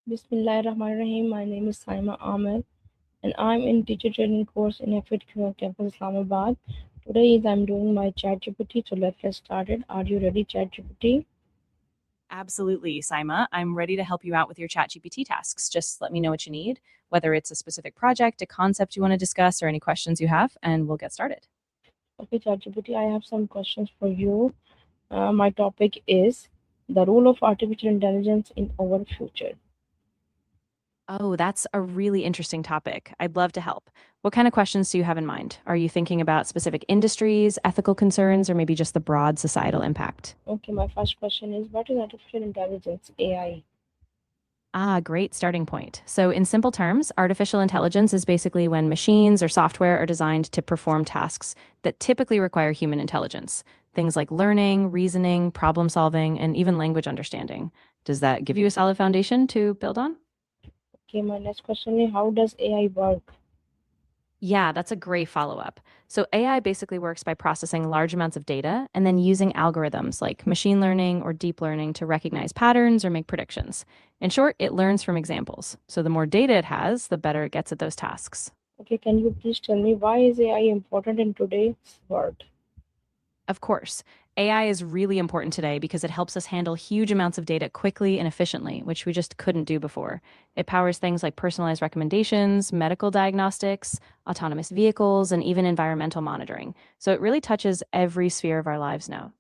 Bismillahirrahmanirrahim. My name is Saima Amir and I'm in teacher training course in FIT campus Islamabad. Today is I'm doing my ChatGPT, so let's get started. Are you ready, ChatGPT? Absolutely, Saima. I'm ready to help you out with your ChatGPT tasks. Just let me know what you need, whether it's a specific project, a concept you want to discuss, or any questions you have, and we'll get started. Okay, ChatGPT, I have some questions for you. My topic is the role of artificial intelligence in our future. Oh, that's a really interesting topic. I'd love to help. What kind of questions do you have in mind? Are you thinking about specific industries, ethical concerns, or maybe just the broad societal impact? Okay, my first question is what is artificial intelligence, AI? Great starting point. So, in simple terms, artificial intelligence is basically when machines or software are designed to perform tasks that typically require human intelligence. Things like learning, reasoning, problem solving, and even language understanding. Does that give you a solid foundation to build on? Okay, my next question is how does AI work? Yeah, that's a great follow up. So, AI basically works by processing large amounts of data and then using algorithms like machine learning or deep learning to recognize patterns or make predictions. In short, it learns from examples. So, the more data it has, the better it gets at those tasks. Okay, can you please tell me why is AI important in today's world? Of course, AI is really important today because it helps us handle huge amounts of data quickly and efficiently, which we just couldn't do before. It powers things like personalized recommendations, medical diagnostics, autonomous vehicles, and even environmental monitoring. So it really touches every sphere of our lives now.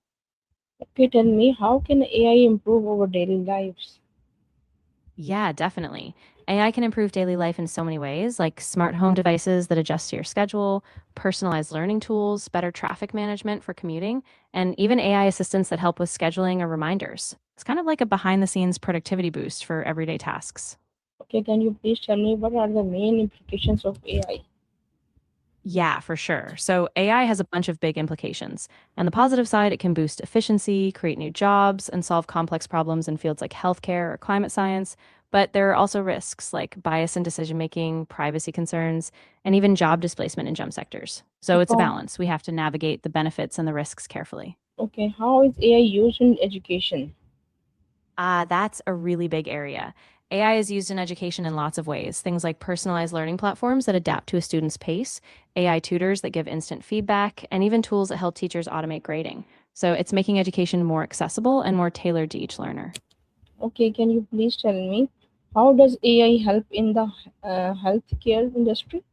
Okay, tell me, how can AI improve our daily lives? Yeah, definitely. AI can improve daily life in so many ways, like smart home devices that adjust to your schedule, personalized learning tools, better traffic management for commuting, and even AI assistants that help with scheduling or reminders. It's kind of like a behind the scenes productivity boost for everyday tasks. Okay, can you please tell me what are the main implications of AI? Yeah, for sure. So AI has a bunch of big implications. On the positive side, it can boost efficiency, create new jobs, and solve complex problems in fields like healthcare or climate science. But there are also risks like bias in decision making, privacy concerns, and even job displacement in jump sectors. So it's a How, balance. We have to navigate the benefits and the risks carefully. okay, how is AI used in education? That's a really big area. AI is used in education in lots of ways. Things like personalized learning platforms that adapt to a student's pace, AI tutors that give instant feedback, and even tools that help teachers automate grading. So it's making education more accessible and more tailored to each learner. Okay, can you please tell me how does AI help in the healthcare industry?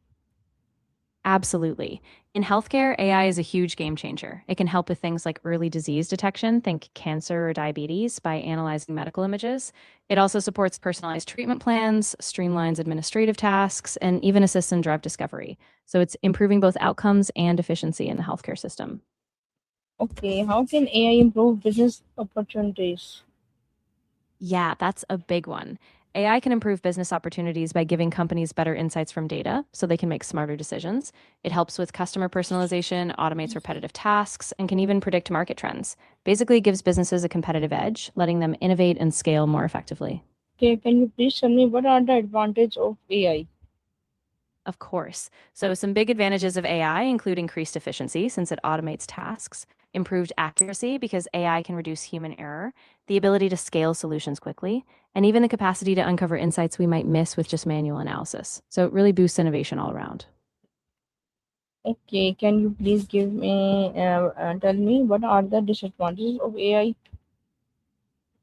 Absolutely. In healthcare, AI is a huge game changer. It can help with things like early disease detection, think cancer or diabetes, by analyzing medical images. It also supports personalized treatment plans, streamlines administrative tasks, and even assists in drug discovery. So it's improving both outcomes and efficiency in the healthcare system. Okay, how can AI improve business opportunities? Yeah, that's a big one. AI can improve business opportunities by giving companies better insights from data so they can make smarter decisions. It helps with customer personalization, automates repetitive tasks, and can even predict market trends. Basically, it gives businesses a competitive edge, letting them innovate and scale more effectively. Okay, can you please tell me what are the advantages of AI? Of course. So, some big advantages of AI include increased efficiency since it automates tasks, improved accuracy because AI can reduce human error, the ability to scale solutions quickly, and even the capacity to uncover insights we might miss with just manual analysis. So, it really boosts innovation all around. Okay, can you please give me tell me what are the disadvantages of AI?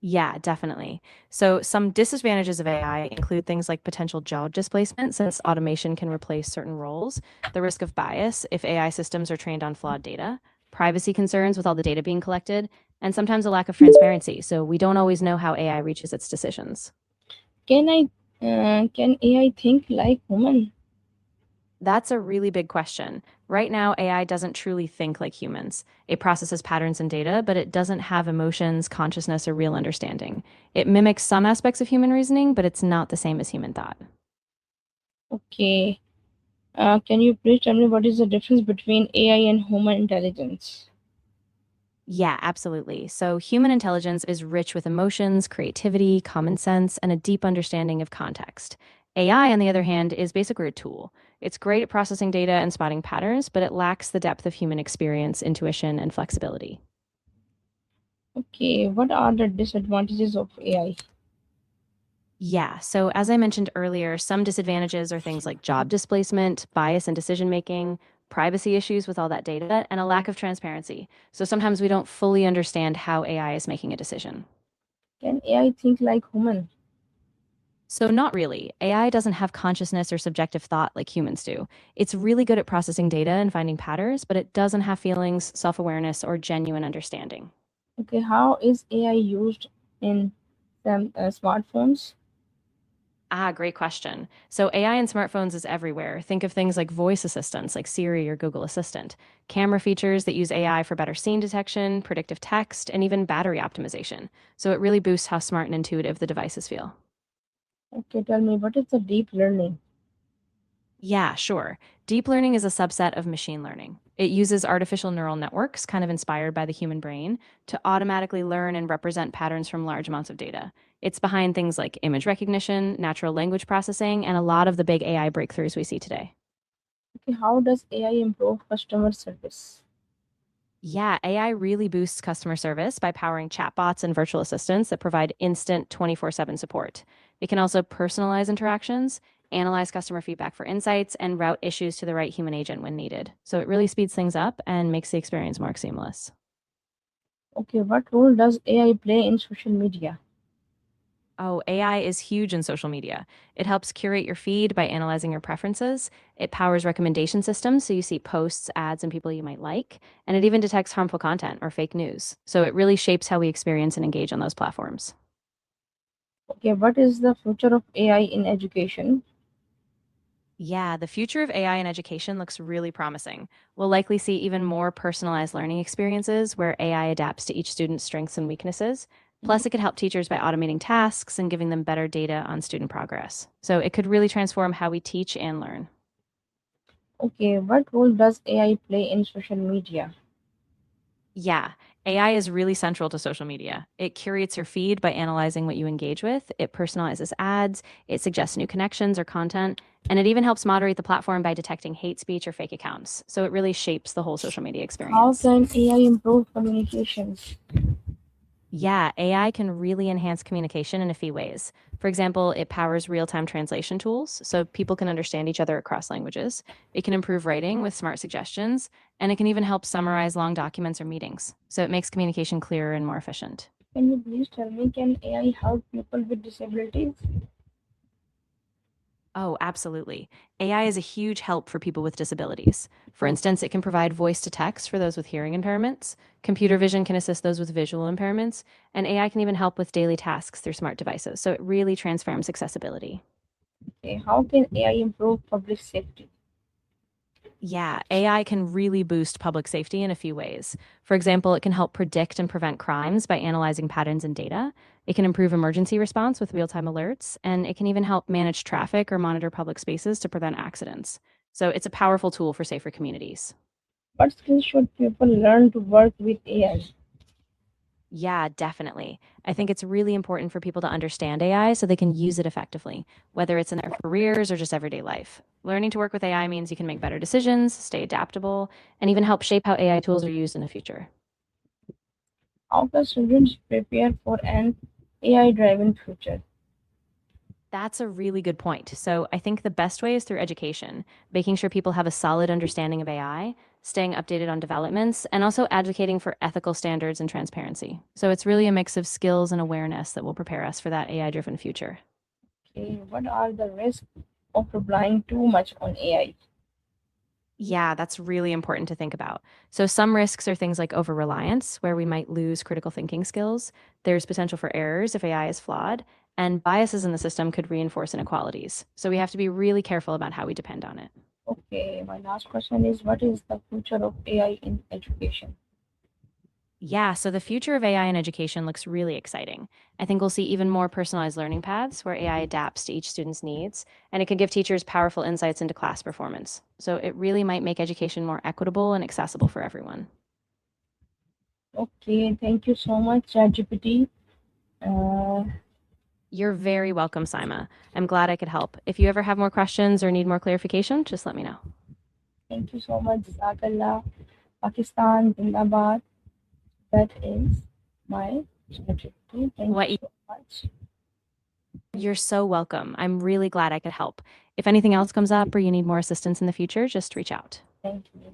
Yeah, definitely. So, some disadvantages of AI include things like potential job displacement, since automation can replace certain roles, the risk of bias if AI systems are trained on flawed data, privacy concerns with all the data being collected, and sometimes a lack of transparency. So, we don't always know how AI reaches its decisions. Can AI think like human? That's a really big question. Right now, AI doesn't truly think like humans. It processes patterns and data, but it doesn't have emotions, consciousness, or real understanding. It mimics some aspects of human reasoning, but it's not the same as human thought. Okay, can you please tell me what is the difference between AI and human intelligence? Yeah, absolutely. So, human intelligence is rich with emotions, creativity, common sense, and a deep understanding of context. AI, on the other hand, is basically a tool. It's great at processing data and spotting patterns, but it lacks the depth of human experience, intuition, and flexibility. Okay, what are the disadvantages of AI? Yeah, so as I mentioned earlier, some disadvantages are things like job displacement, bias in decision making, privacy issues with all that data, and a lack of transparency. So sometimes we don't fully understand how AI is making a decision. Can AI think like human? So, not really. AI doesn't have consciousness or subjective thought like humans do. It's really good at processing data and finding patterns, but it doesn't have feelings, self awareness, or genuine understanding. Okay, how is AI used in some smartphones? Great question. So, AI in smartphones is everywhere. Think of things like voice assistants like Siri or Google Assistant, camera features that use AI for better scene detection, predictive text, and even battery optimization. So, it really boosts how smart and intuitive the devices feel. Okay, tell me, what is the deep learning? Yeah, sure. Deep learning is a subset of machine learning. It uses artificial neural networks, kind of inspired by the human brain, to automatically learn and represent patterns from large amounts of data. It's behind things like image recognition, natural language processing, and a lot of the big AI breakthroughs we see today. Okay, how does AI improve customer service? Yeah, AI really boosts customer service by powering chatbots and virtual assistants that provide instant 24/7 support. It can also personalize interactions, analyze customer feedback for insights, and route issues to the right human agent when needed. So it really speeds things up and makes the experience more seamless. Okay, what role does AI play in social media? Oh, AI is huge in social media. It helps curate your feed by analyzing your preferences. It powers recommendation systems so you see posts, ads, and people you might like. And it even detects harmful content or fake news. So it really shapes how we experience and engage on those platforms. Okay, what is the future of AI in education? Yeah, the future of AI in education looks really promising. We'll likely see even more personalized learning experiences where AI adapts to each student's strengths and weaknesses. Mhm. Plus, it could help teachers by automating tasks and giving them better data on student progress. So, it could really transform how we teach and learn. Okay, what role does AI play in social media? Yeah, AI is really central to social media. It curates your feed by analyzing what you engage with, it personalizes ads, it suggests new connections or content, and it even helps moderate the platform by detecting hate speech or fake accounts. So it really shapes the whole social media How experience. can AI improve communications? Yeah, AI can really enhance communication in a few ways. For example, it powers real time translation tools so people can understand each other across languages. It can improve writing with smart suggestions, and it can even help summarize long documents or meetings. So it makes communication clearer and more efficient. Can you please tell me, can AI help people with disabilities? Oh, absolutely. AI is a huge help for people with disabilities. For instance, it can provide voice to text for those with hearing impairments, computer vision can assist those with visual impairments, and AI can even help with daily tasks through smart devices. So it really transforms accessibility. Okay, how can AI improve public safety? Yeah, AI can really boost public safety in a few ways. For example, it can help predict and prevent crimes by analyzing patterns in data. It can improve emergency response with real time alerts, and it can even help manage traffic or monitor public spaces to prevent accidents. So it's a powerful tool for safer communities. What skills should people learn to work with AI? Yeah, definitely. I think it's really important for people to understand AI so they can use it effectively, whether it's in their careers or just everyday life. Learning to work with AI means you can make better decisions, stay adaptable, and even help shape how AI tools are used in the future. How can students prepare for an AI driven future? That's a really good point. So, I think the best way is through education, making sure people have a solid understanding of AI, staying updated on developments, and also advocating for ethical standards and transparency. So, it's really a mix of skills and awareness that will prepare us for that AI driven future. Okay, what are the risks of relying too much on AI? Yeah, that's really important to think about. So, some risks are things like over reliance, where we might lose critical thinking skills. There's potential for errors if AI is flawed, and biases in the system could reinforce inequalities. So, we have to be really careful about how we depend on it. Okay, my last question is, what is the future of AI in education? Yeah, so the future of AI in education looks really exciting. I think we'll see even more personalized learning paths where AI adapts to each student's needs, and it could give teachers powerful insights into class performance. So it really might make education more equitable and accessible for everyone. Okay, thank you so much, ChatGPT. Uh, You're very welcome, Saima. I'm glad I could help. If you ever have more questions or need more clarification, just let me know. Thank you so much, Jazakallah. Pakistan, Zindabad. That is my ChatGPT. Thank you What so much. You're so welcome. I'm really glad I could help. If anything else comes up or you need more assistance in the future, just reach out. Thank you.